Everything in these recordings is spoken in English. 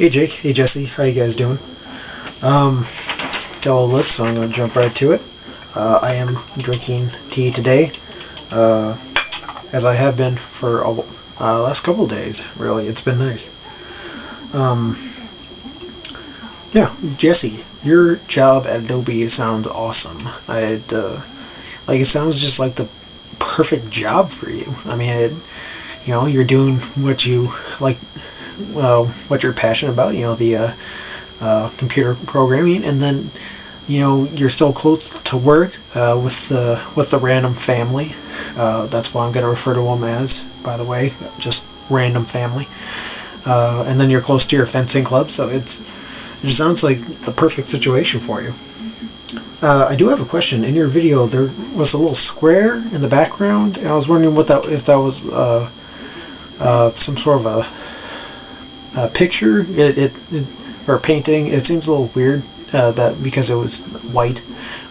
Hey Jake, hey Jesse, how you guys doing? Got a little list, so I'm going to jump right to it. I am drinking tea today, as I have been for the last couple of days, really. It's been nice. Yeah, Jesse, your job at Adobe sounds awesome. It sounds just like the perfect job for you. I mean, you're doing what you like, what you're passionate about. The computer programming, and then you're so close to work with the random family. That's what I'm going to refer to them as, by the way, just random family. And then you're close to your fencing club, so it just sounds like the perfect situation for you. I do have a question. In your video, there was a little square in the background, and I was wondering if that was some sort of a picture or painting. It seems a little weird that because it was white,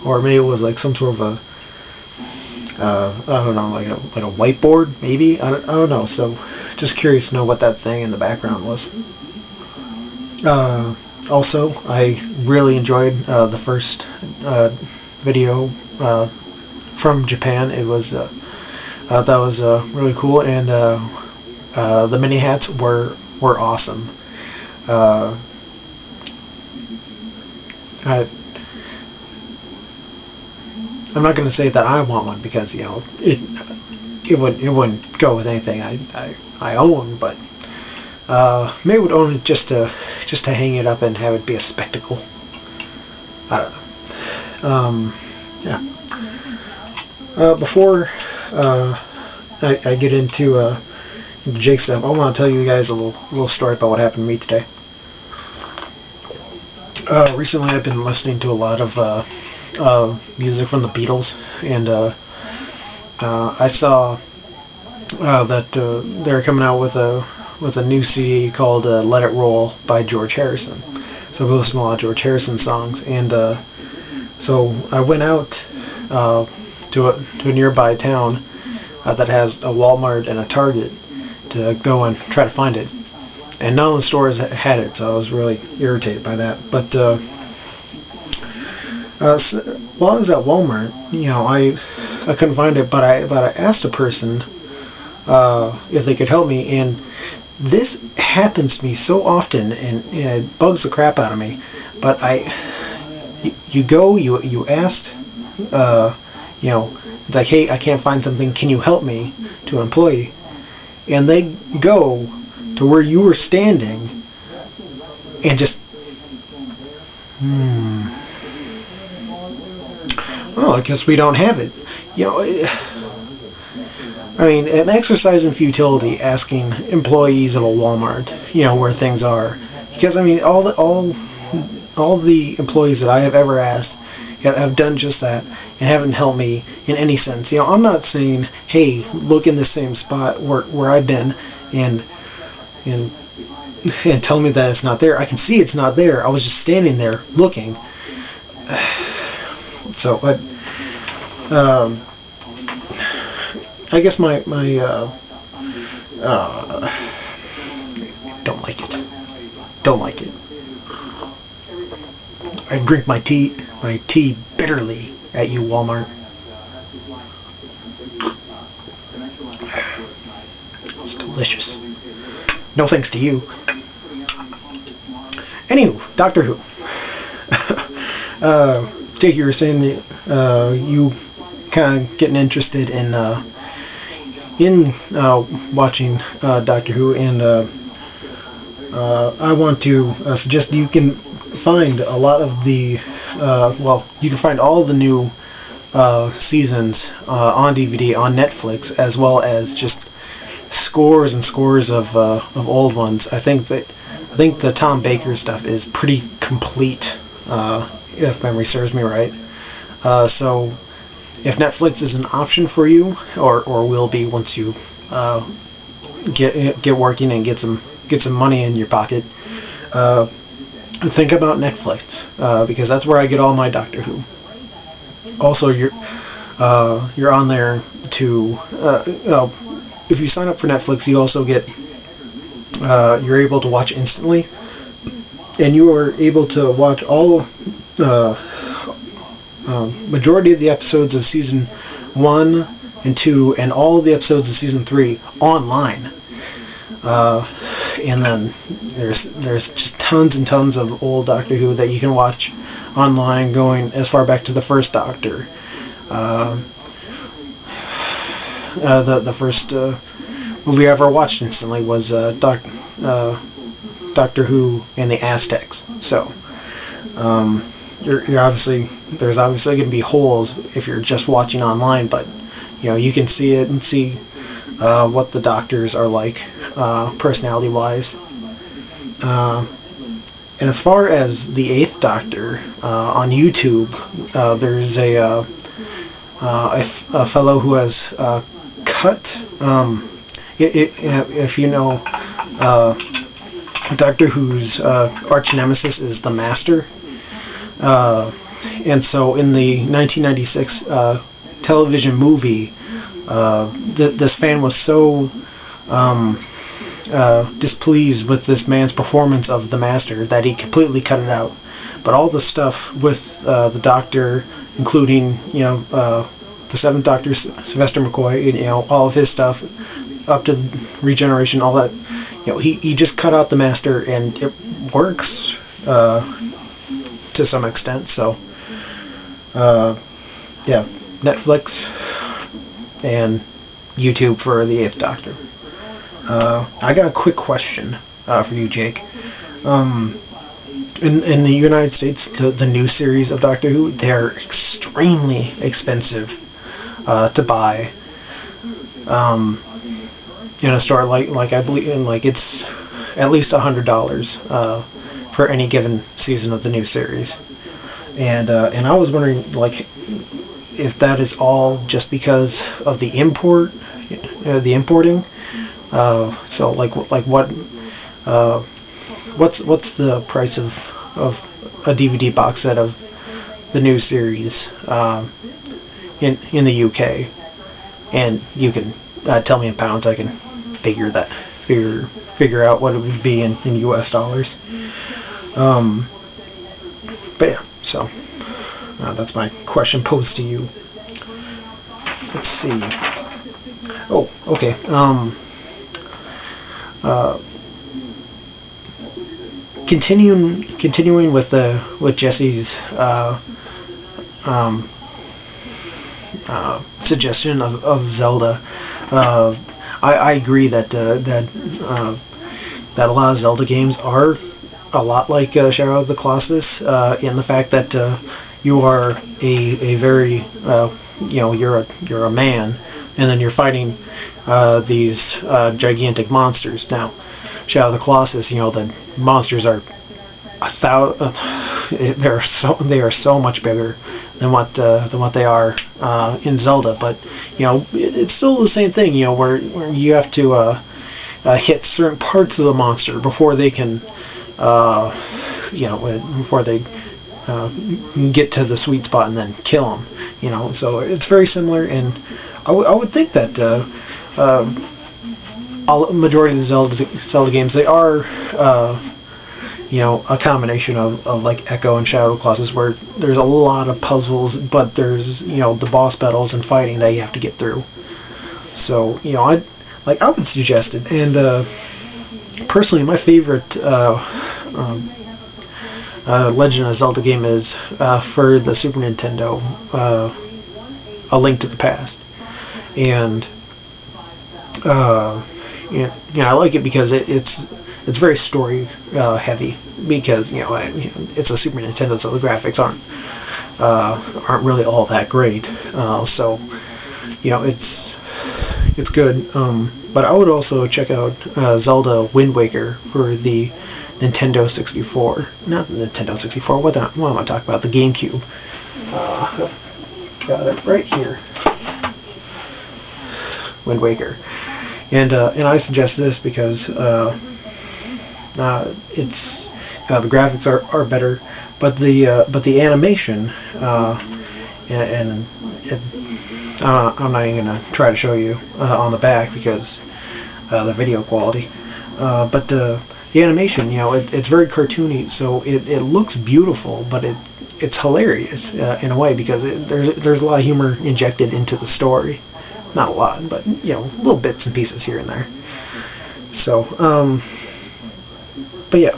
or maybe it was like some sort of a I don't know, like a whiteboard, maybe. I don't know. So, just curious to know what that thing in the background was. Also, I really enjoyed the first video from Japan. It was that was really cool, and the mini hats were awesome. I'm not going to say that I want one because it wouldn't go with anything I own, but maybe I would own it just to hang it up and have it be a spectacle. I don't know. Yeah. Before I get into Jake's stuff, I want to tell you guys a little story about what happened to me today. Recently, I've been listening to a lot of music from the Beatles, and I saw that they're coming out with a new CD called "Let It Roll" by George Harrison. So I've listened to a lot of George Harrison songs, and so I went out to a nearby town that has a Wal-Mart and a Target to go and try to find it. And none of the stores had it, so I was really irritated by that. But while I was at Walmart, I couldn't find it, but I asked a person if they could help me, and this happens to me so often, and it bugs the crap out of me. But you asked, it's like, hey, I can't find something, can you help me, to an employee, and they go to where you were standing and just oh, I guess we don't have it. I mean, an exercise in futility asking employees of a Walmart, where things are, because I mean, all the employees that I have ever asked have done just that and haven't helped me in any sense. I'm not saying, hey, look in the same spot where I've been and tell me that it's not there. I can see it's not there. I was just standing there looking. So, I guess my don't like it. Don't like it. I drink my tea bitterly at you, Walmart. It's delicious. No thanks to you. Anywho, Doctor Who. Jake, you were saying you kind of getting interested in watching Doctor Who, and I want to suggest you can find a lot of the you can find all the new seasons on DVD on Netflix, as well as just scores and scores of old ones. I think the Tom Baker stuff is pretty complete, if memory serves me right. So if Netflix is an option for you, or will be once you get working and get some money in your pocket, think about Netflix, because that's where I get all my Doctor Who. Also, you're on there to if you sign up for Netflix, you also get you're able to watch instantly, and you are able to watch all majority of the episodes of season 1 and 2 and all the episodes of season 3 online. And then there's just tons and tons of old Doctor Who that you can watch online, going as far back to the first Doctor. The first movie I ever watched instantly was Doctor Who and the Aztecs. So you're obviously, there's obviously going to be holes if you're just watching online, but you can see it and see what the Doctors are like personality-wise. And as far as the 8th Doctor on YouTube, there's a fellow who has cut. If you know, Doctor Who's arch nemesis is the Master, and so in the 1996 television movie, this fan was so displeased with this man's performance of the Master that he completely cut it out. But all the stuff with the Doctor, including the 7th Doctor, Sylvester McCoy, all of his stuff up to Regeneration, all that, he just cut out the Master, and it works to some extent. So yeah, Netflix and YouTube for the 8th Doctor. I got a quick question for you, Jake. In the United States, the new series of Doctor Who, they're extremely expensive to buy. In a store like I believe, it's at least $100 for any given season of the new series. And I was wondering, if that is all just because of the importing. So what's the price of a DVD box set of the new series in the UK? And you can tell me in pounds. I can figure out what it would be in US dollars. But yeah, so that's my question posed to you. Let's see. Oh, okay. Continuing with Jesse's suggestion of Zelda, I agree that a lot of Zelda games are a lot like Shadow of the Colossus in the fact that you are a very you're a man, and then you're fighting these gigantic monsters. Now, Shadow of the Colossus, the monsters are they are so much bigger than what they are in Zelda. But it's still the same thing. Where you have to hit certain parts of the monster before they can before they get to the sweet spot and then kill them. So it's very similar, and I would think that majority of the Zelda games, they are a combination of like Echo and Shadow of the Colossus, where there's a lot of puzzles, but there's the boss battles and fighting that you have to get through. So I would suggest it. And personally, my favorite Legend of Zelda game is for the Super Nintendo, A Link to the Past. And I like it because it's very story heavy, because it's a Super Nintendo, so the graphics aren't really all that great. So it's good. But I would also check out Zelda Wind Waker for the Nintendo 64. Not the Nintendo 64. What am I talking about? The GameCube. Got it right here. Wind Waker. And I suggest this because it's the graphics are better, but the animation and I'm not even gonna try to show you on the back because the video quality. But the animation, it's very cartoony, so it looks beautiful, but it's hilarious in a way, because there's a lot of humor injected into the story. Not a lot, but little bits and pieces here and there. So, but yeah,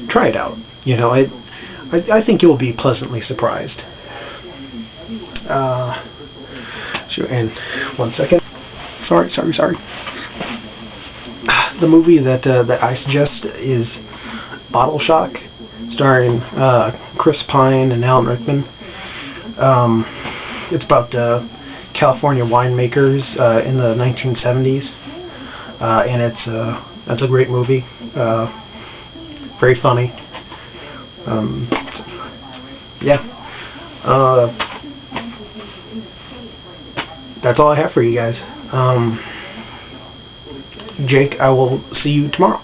try it out. I think you'll be pleasantly surprised. Sure, and 1 second. Sorry. The movie that I suggest is Bottle Shock, starring Chris Pine and Alan Rickman. It's about California winemakers in the 1970s, and that's a great movie. Very funny. Yeah. That's all I have for you guys. Jake, I will see you tomorrow.